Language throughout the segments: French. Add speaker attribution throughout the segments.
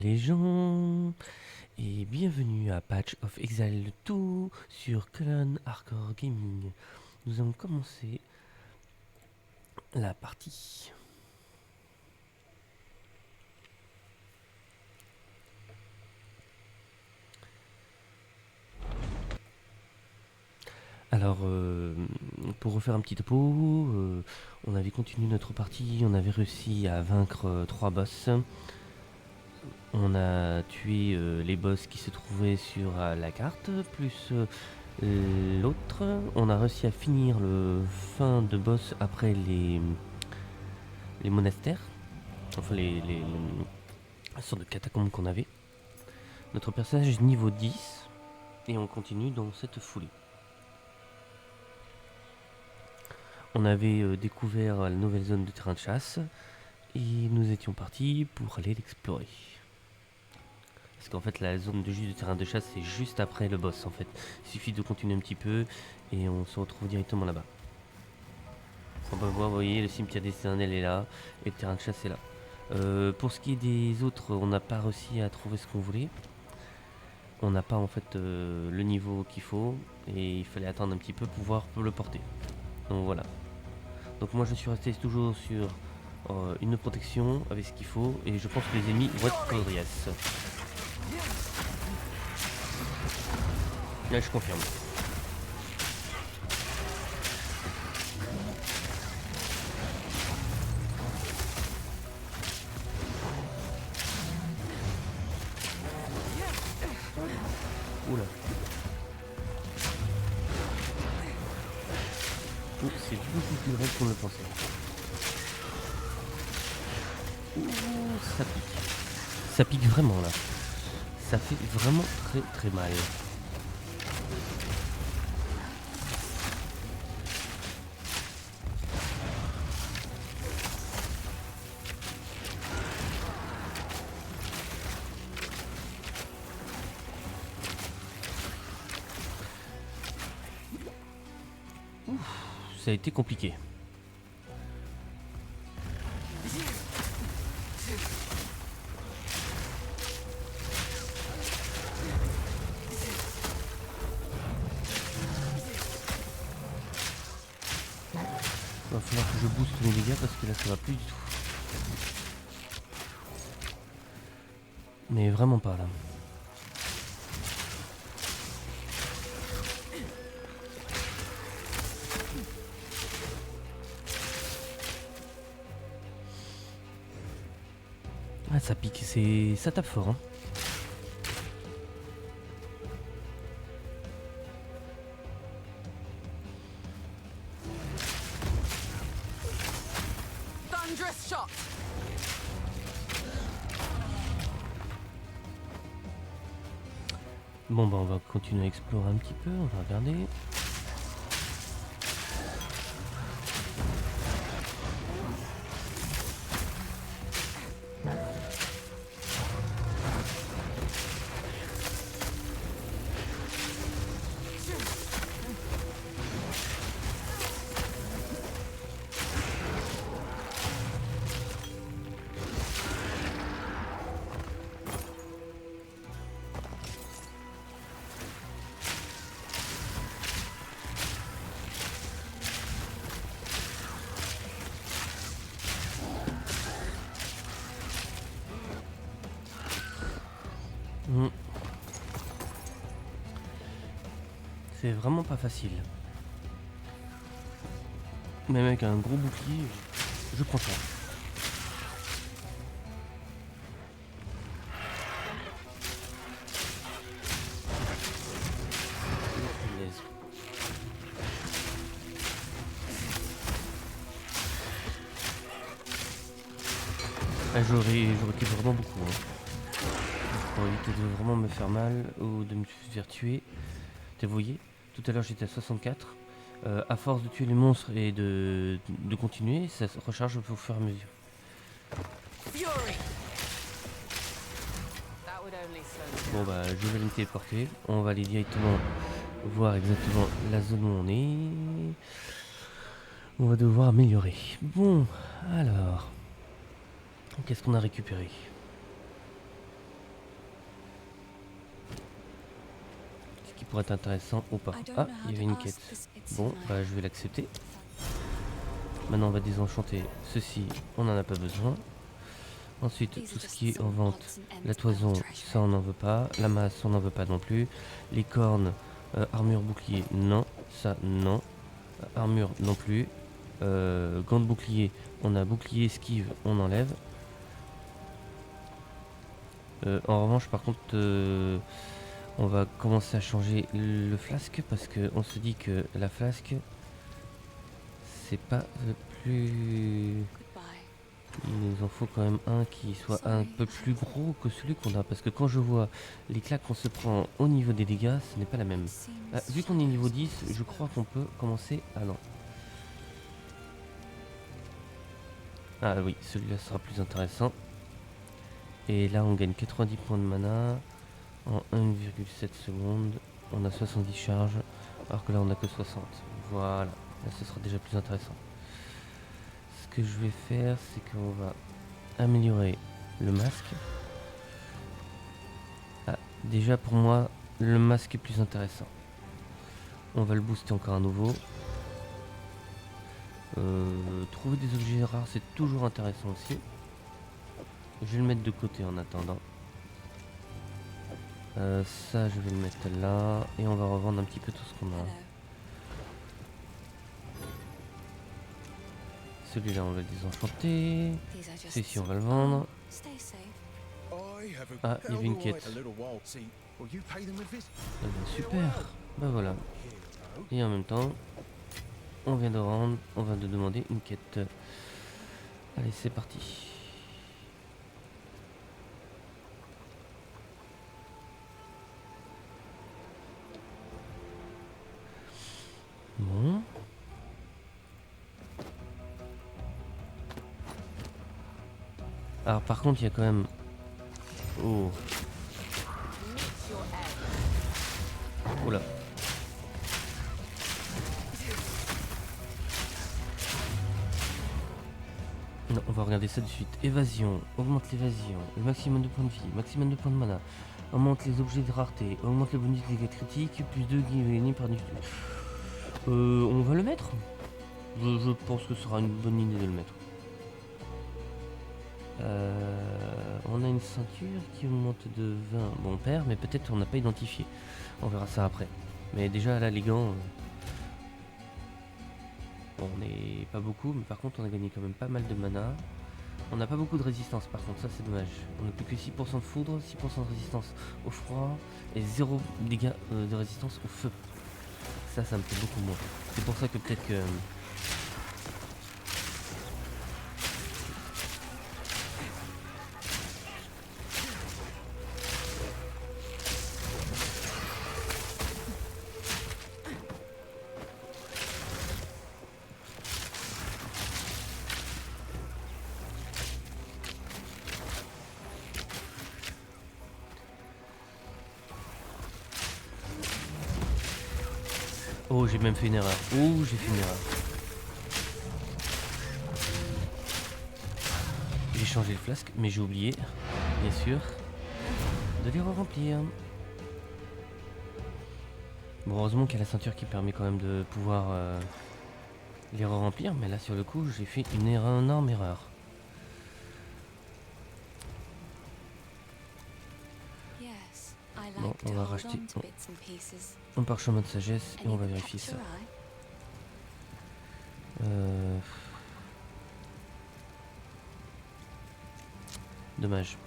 Speaker 1: Les gens, et bienvenue à Patch of Exile 2 sur Clone Hardcore Gaming. Nous allons commencer la partie. Alors, pour refaire un petit topo, on avait continué notre partie, on avait réussi à vaincre 3 boss. On a tué les boss qui se trouvaient sur la carte, plus l'autre. On a réussi à finir le fin de boss après les monastères, enfin les sortes de catacombes qu'on avait. Notre personnage est niveau 10 et on continue dans cette foulée. On avait découvert la nouvelle zone de terrain de chasse et nous étions partis pour aller l'explorer. Parce qu'en fait la zone de terrain de chasse c'est juste après le boss en fait. Il suffit de continuer un petit peu et on se retrouve directement là-bas. On peut voir, vous voyez, le cimetière des éternels est là et le terrain de chasse est là. Pour ce qui est des autres, on n'a pas réussi à trouver ce qu'on voulait. On n'a pas en fait le niveau qu'il faut et il fallait attendre un petit peu pour pouvoir le porter. Donc voilà. Donc moi je suis resté toujours sur une protection avec ce qu'il faut et je pense que les ennemis vont être coriaces. Là je confirme. Oula. Oh, c'est beaucoup plus vrai qu'on le pensait. Ouh, ça pique. Ça pique vraiment là. Ça fait vraiment très très mal. Ça a été compliqué. Il va falloir que je booste mes dégâts parce que là ça va plus du tout. Mais vraiment pas là. Ah ça pique, ça tape fort hein. Bon bah on va continuer à explorer un petit peu, on va regarder. C'est vraiment pas facile. Même avec un gros bouclier, je prends ça. Ah, je recule vraiment beaucoup. Hein. Pour éviter de vraiment me faire mal ou de me faire tuer. Vous voyez, tout à l'heure j'étais à 64. À force de tuer les monstres et de continuer, ça se recharge au fur et à mesure. Bon bah je vais me téléporter. On va aller directement voir exactement la zone où on est. On va devoir améliorer. Bon, alors. Qu'est-ce qu'on a récupéré? pourrait être intéressant ou pas. Ah, il y avait une quête. Bon, bah je vais l'accepter. Maintenant on va désenchanter ceci, on n'en a pas besoin. Ensuite, tout ce qui est en vente, la toison, ça on n'en veut pas. La masse, on n'en veut pas non plus. Les cornes, armure, bouclier, non. Ça, non. Armure, non plus. Gants de bouclier, on a bouclier, esquive, on enlève. En revanche, par contre, on va commencer à changer le flasque parce qu'on se dit que la flasque, c'est pas le plus... Il nous en faut quand même un qui soit un peu plus gros que celui qu'on a. Parce que quand je vois les claques qu'on se prend au niveau des dégâts, ce n'est pas la même. Vu qu'on est niveau 10, je crois qu'on peut commencer... Ah non. Ah oui, celui-là sera plus intéressant. Et là, on gagne 90 points de mana en 1,7 secondes. On a 70 charges, alors que là, on n'a que 60. Voilà, là, ce sera déjà plus intéressant. Ce que je vais faire, c'est qu'on va améliorer le masque. Ah, déjà pour moi, le masque est plus intéressant. On va le booster encore à nouveau. Trouver des objets rares, c'est toujours intéressant aussi. Je vais le mettre de côté en attendant. Ça, je vais le mettre là. Et on va revendre un petit peu tout ce qu'on a. Celui-là, on va le désenchanter. Celui-ci, on va le vendre. Ah, il y avait une quête. Eh ben, super. Bah voilà. Et en même temps, on vient de demander une quête. Allez, c'est parti. Bon. Alors par contre, il y a quand même... Oh. Oula. Non, on va regarder ça de suite. Évasion, augmente l'évasion, le maximum de points de vie, maximum de points de mana, augmente les objets de rareté, augmente le bonus de dégâts critiques, plus 2 gagnés par nuit. On va le mettre. Je pense que ce sera une bonne idée de le mettre. On a une ceinture qui augmente de 20. Bon, on perd, mais peut-être on n'a pas identifié. On verra ça après. Mais déjà là, les gants... Bon, on n'est pas beaucoup, mais par contre on a gagné quand même pas mal de mana. On n'a pas beaucoup de résistance par contre, ça c'est dommage. On n'a plus que 6% de foudre, 6% de résistance au froid et 0 dégâts de résistance au feu. Ça me fait beaucoup moins. C'est pour ça que peut-être que... Oh, j'ai même fait une erreur. Oh, j'ai fait une erreur. J'ai changé le flasque, mais j'ai oublié, bien sûr, de les re-remplir. Bon, heureusement qu'il y a la ceinture qui permet quand même de pouvoir les re-remplir, mais là sur le coup, j'ai fait une énorme erreur. Bon, on va racheter un parchemin de sagesse et on va vérifier ça. Dommage.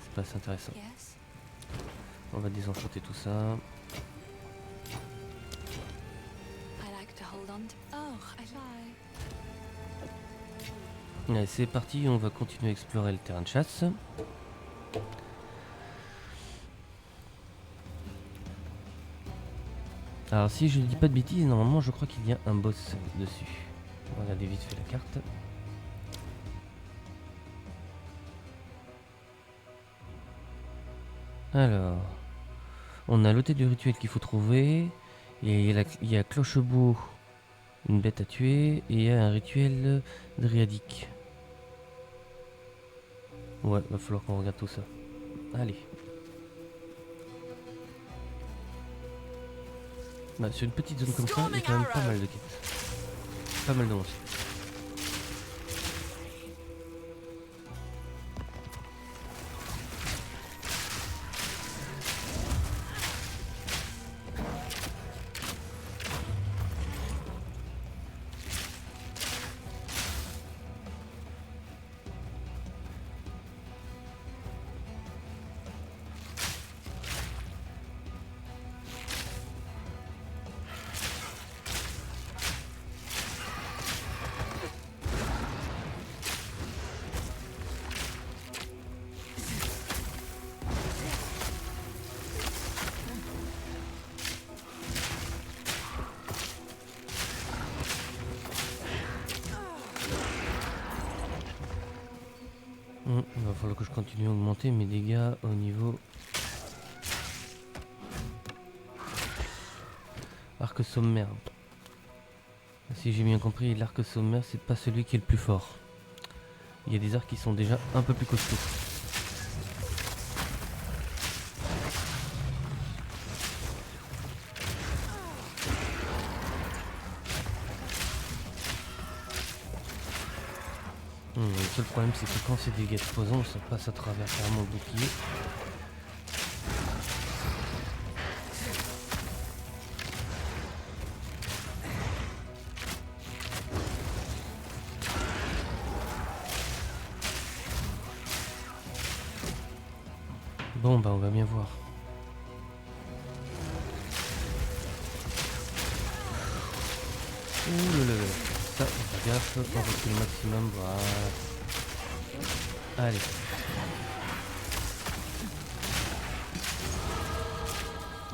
Speaker 1: C'est pas assez intéressant. On va désenchanter tout ça. Allez, c'est parti, on va continuer à explorer le terrain de chasse. Alors si je ne dis pas de bêtises, normalement je crois qu'il y a un boss dessus. On va regarder vite fait la carte. Alors, on a l'hôtel du rituel qu'il faut trouver. Il y a Clochebout, une bête à tuer. Et il y a un rituel dryadique. Ouais, va falloir qu'on regarde tout ça. Allez. Bah, sur une petite zone comme ça, il y a quand même pas mal de quêtes. Pas mal de monstres. Il va falloir que je continue à augmenter mes dégâts au niveau arc sommaire. Si j'ai bien compris, l'arc sommaire c'est pas celui qui est le plus fort. Il y a des arcs qui sont déjà un peu plus costauds. Le seul problème c'est que quand c'est des dégâts de poison, ça passe à travers carrément le bouclier. Bon bah on va bien voir. Ouh là là là. Ça, on fait gaffe, on recule le maximum, voilà. Allez.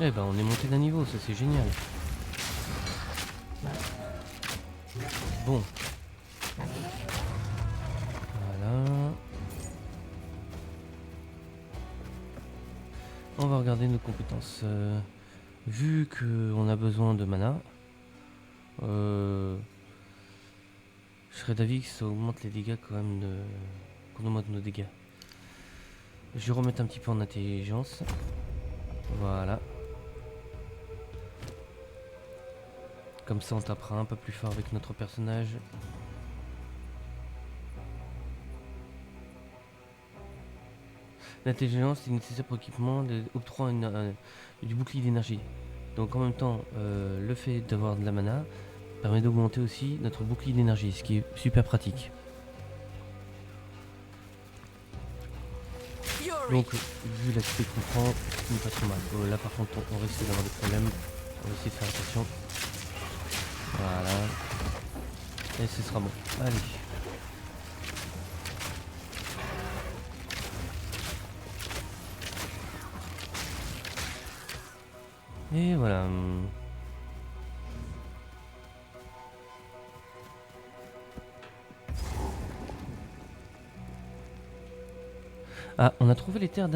Speaker 1: Eh ben on est monté d'un niveau, ça c'est génial. Bon. Voilà. On va regarder nos compétences. Vu qu'on a besoin de mana, je serais d'avis que ça augmente les dégâts quand même qu'on augmente nos dégâts. Je vais remettre un petit peu en intelligence. Voilà. Comme ça on tapera un peu plus fort avec notre personnage. L'intelligence est nécessaire pour l'équipement octroie du bouclier d'énergie. Donc en même temps, le fait d'avoir de la mana permet d'augmenter aussi notre bouclier d'énergie, ce qui est super pratique. Donc vu l'aspect qu'on prend, ce n'est pas trop mal. Là par contre on risque d'avoir des problèmes. On va essayer de faire attention. Voilà. Et ce sera bon. Allez. Et voilà. Ah, on a trouvé les terres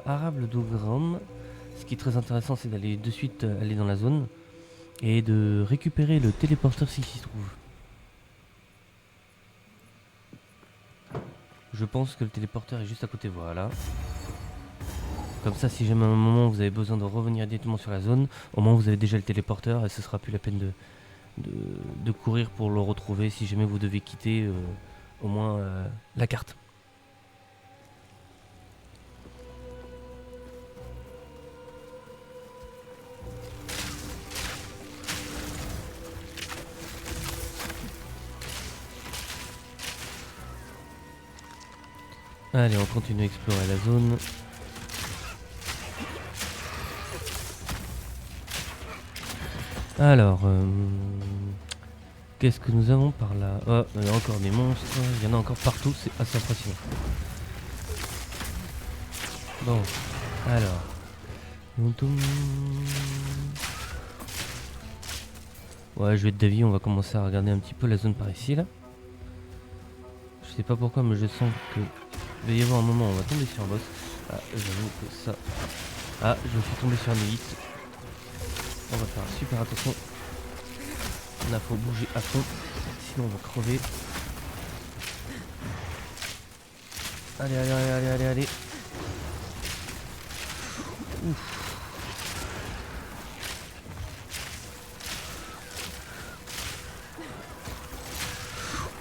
Speaker 1: arables d'Ogrom. Ce qui est très intéressant, c'est d'aller de suite aller dans la zone et de récupérer le téléporteur s'il s'y trouve. Je pense que le téléporteur est juste à côté, voilà. Comme ça, si jamais à un moment vous avez besoin de revenir directement sur la zone, au moins vous avez déjà le téléporteur et ce sera plus la peine de courir pour le retrouver si jamais vous devez quitter au moins la carte. Allez, on continue à explorer la zone. Alors, qu'est-ce que nous avons par là? Oh, il y a encore des monstres, il y en a encore partout, c'est assez impressionnant. Bon, alors. Ouais, je vais être d'avis, on va commencer à regarder un petit peu la zone par ici, là. Je sais pas pourquoi, mais je sens que il va y avoir un moment où on va tomber sur un boss. Ah, j'avoue que ça... Ah, je suis tombé sur un élite. On va faire super attention. Là, faut bouger à fond, sinon on va crever. Allez, allez, allez, allez, allez, allez. Ouf.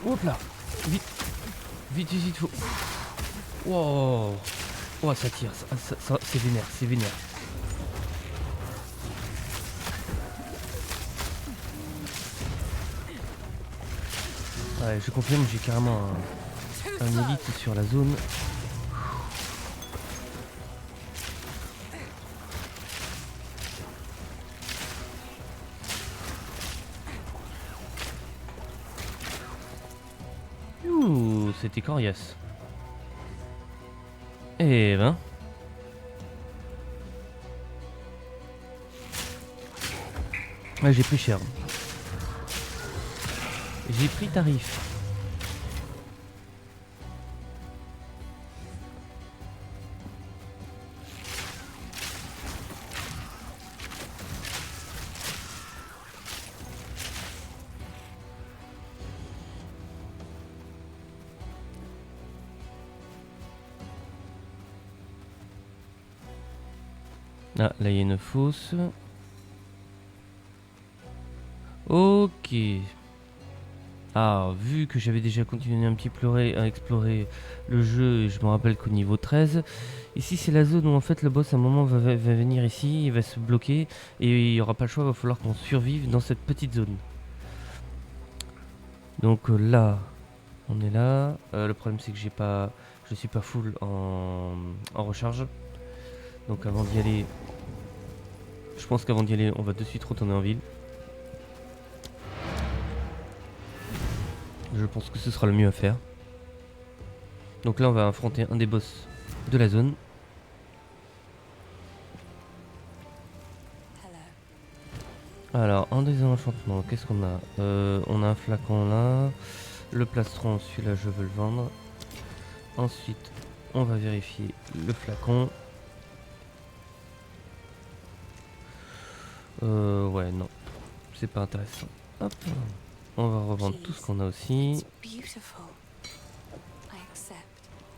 Speaker 1: Hop là. Vite. Vite, vite, vite. Faut... Wow. Oh, ça tire. C'est vénère, c'est vénère. Ouais, je confirme, j'ai carrément un élite sur la zone. Ouh, c'était coriace. Eh ben. Ouais, j'ai pris cher. J'ai pris tarif. Ah, là il y a une fosse. Ok. Ah, vu que j'avais déjà continué un petit peu à explorer le jeu, et je me rappelle qu'au niveau 13, ici c'est la zone où en fait le boss à un moment va venir ici, il va se bloquer et il n'y aura pas le choix, il va falloir qu'on survive dans cette petite zone. Donc là, on est là. Le problème c'est que je suis pas full en recharge. Donc avant d'y aller, je pense qu'avant d'y aller, on va de suite retourner en ville. Je pense que ce sera le mieux à faire. Donc là on va affronter un des boss de la zone. Alors en désenchantement, qu'est-ce qu'on a? On a un flacon là. Le plastron, celui-là je veux le vendre. Ensuite on va vérifier le flacon. Ouais non, c'est pas intéressant. Hop. On va revendre tout ce qu'on a aussi.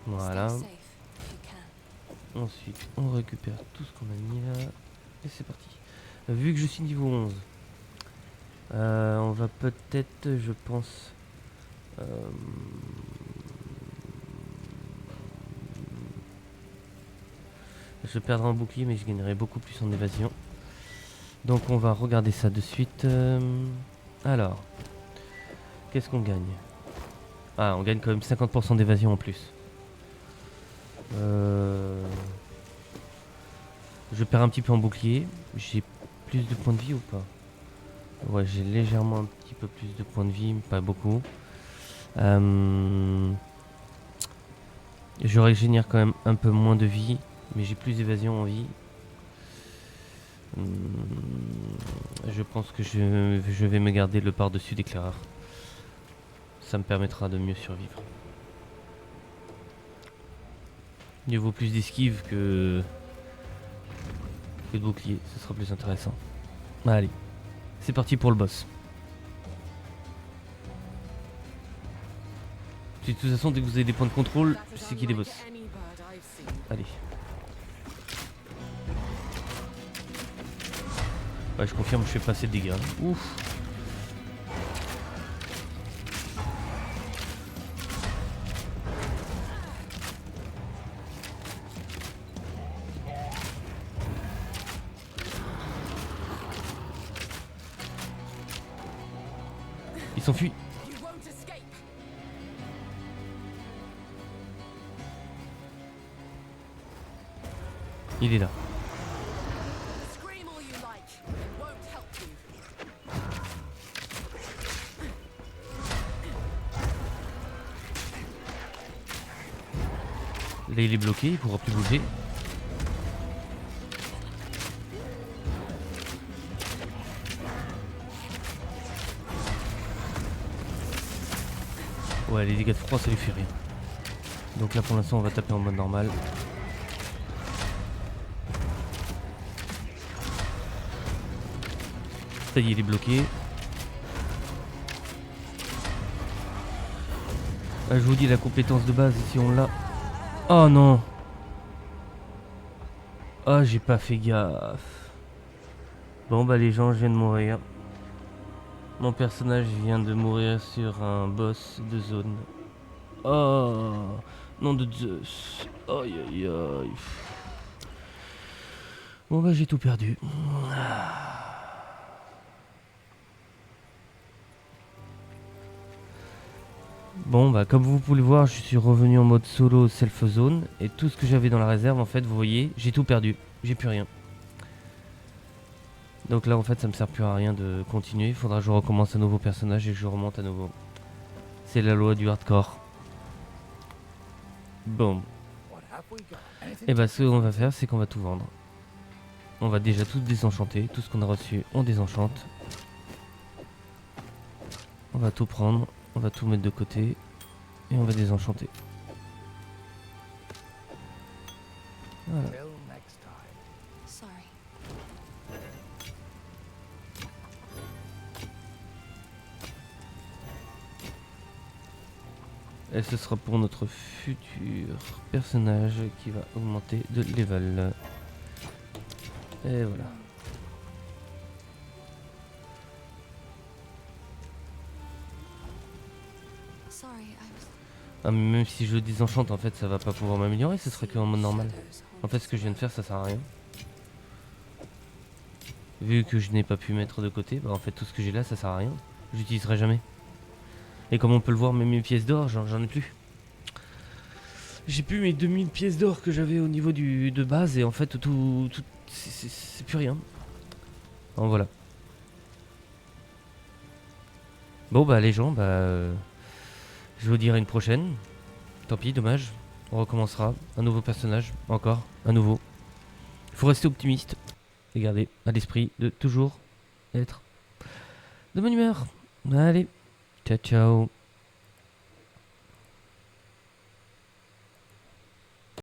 Speaker 1: Voilà. Ensuite, on récupère tout ce qu'on a mis là. Et c'est parti. Vu que je suis niveau 11, on va peut-être, je pense... je perdrai en bouclier, mais je gagnerai beaucoup plus en évasion. Donc on va regarder ça de suite. Alors, qu'est-ce qu'on gagne? Ah, on gagne quand même 50% d'évasion en plus. Je perds un petit peu en bouclier. J'ai plus de points de vie ou pas? Ouais, j'ai légèrement un petit peu plus de points de vie, mais pas beaucoup. Je régénère quand même un peu moins de vie, mais j'ai plus d'évasion en vie. Je pense que je vais me garder le par-dessus d'éclaireur. Ça me permettra de mieux survivre. Il vaut plus d'esquive que de bouclier, ce sera plus intéressant. Allez, c'est parti pour le boss. De toute façon, dès que vous avez des points de contrôle, c'est qu'il est boss. Allez. Ouais, je confirme, je fais pas assez de dégâts. Ouf. Il s'enfuit. Il est là. Là il est bloqué, il pourra plus bouger. Ouais, les dégâts de froid ça lui fait rien. Donc là pour l'instant on va taper en mode normal. Ça y est, il est bloqué. Ah, je vous dis la compétence de base ici on l'a. Oh non. Ah, j'ai pas fait gaffe. Bon bah les gens, je viens de mourir. Mon personnage vient de mourir sur un boss de zone. Oh, nom de Zeus. Aïe aïe aïe. Bon bah j'ai tout perdu. Bon bah comme vous pouvez le voir, je suis revenu en mode solo self zone. Et tout ce que j'avais dans la réserve, en fait, vous voyez, j'ai tout perdu. J'ai plus rien. Donc là en fait ça me sert plus à rien de continuer. Il faudra que je recommence un nouveau personnage et que je remonte à nouveau. C'est la loi du hardcore. Bon. Et bah ce qu'on va faire, c'est qu'on va tout vendre. On va déjà tout désenchanter. Tout ce qu'on a reçu, on désenchante. On va tout prendre. On va tout mettre de côté. Et on va désenchanter. Voilà.
Speaker 2: Sorry.
Speaker 1: Et ce sera pour notre futur personnage qui va augmenter de level. Et voilà.
Speaker 2: Sorry, I was.
Speaker 1: Ah, mais même si je le désenchante, en fait, ça va pas pouvoir m'améliorer, ce serait qu'en mode normal. En fait, ce que je viens de faire, ça sert à rien. Vu que je n'ai pas pu mettre de côté, bah en fait, tout ce que j'ai là, ça sert à rien. J'utiliserai jamais. Et comme on peut le voir, même mes pièces d'or, j'en ai plus. J'ai plus mes 2000 pièces d'or que j'avais au niveau de base, et en fait, tout c'est plus rien. Bon, voilà. Bon, bah, les gens, je vous dirai une prochaine. Tant pis, dommage. On recommencera. Un nouveau personnage, encore, un nouveau. Il faut rester optimiste. Et garder à l'esprit de toujours être de bonne humeur. Allez, ciao ciao.